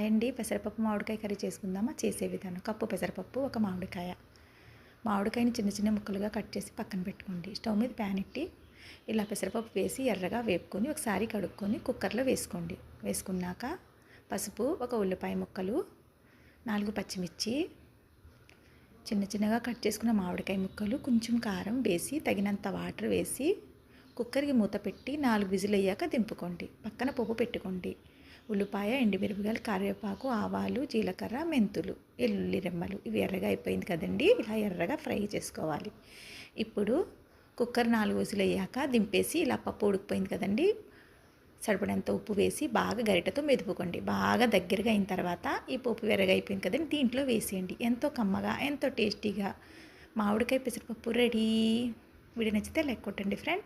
అండి పెసరపప్పు మామిడికాయ కర్రీ చేసుకుందామా. చేసే విధానం: కప్పు పెసరపప్పు, ఒక మామిడికాయని చిన్న చిన్న ముక్కలుగా కట్ చేసి పక్కన పెట్టుకోండి. స్టవ్ మీద ప్యాన్ ఎట్టి ఇలా పెసరపప్పు వేసి ఎర్రగా వేపుకొని ఒకసారి కడుక్కొని కుక్కర్లో వేసుకోండి. వేసుకున్నాక పసుపు, ఒక ఉల్లిపాయ ముక్కలు, 4 పచ్చిమిర్చి, చిన్న చిన్నగా కట్ చేసుకున్న మామిడికాయ ముక్కలు, కొంచెం కారం వేసి తగినంత వాటర్ వేసి కుక్కర్కి మూత పెట్టి 4 విజిల్ అయ్యాక దింపుకోండి. పక్కన పోపు పెట్టుకోండి. ఉల్లిపాయ, ఎండుమిరపకాయలు, కరివేపాకు, ఆవాలు, జీలకర్ర, మెంతులు, ఎల్లుల్లి రెమ్మలు. ఇవి ఎర్రగా అయిపోయింది కదండి. ఇలా ఎర్రగా ఫ్రై చేసుకోవాలి. ఇప్పుడు కుక్కర్ 4 విజిల్ అయ్యాక దింపేసి ఇలా పప్పు ఉడికిపోయింది కదండి. సరిపడంత ఉప్పు వేసి బాగా గరిటెతో మెదుపుకోండి. బాగా దగ్గరగా అయిన తర్వాత ఈ పోపు ఎర్రగా అయిపోయింది కదండి, దీంట్లో వేసేయండి. ఎంతో కమ్మగా, ఎంతో టేస్టీగా మామిడికాయ పెసరపప్పు రెడీ. వీడియో నచ్చితే లైక్ కొట్టండి ఫ్రెండ్.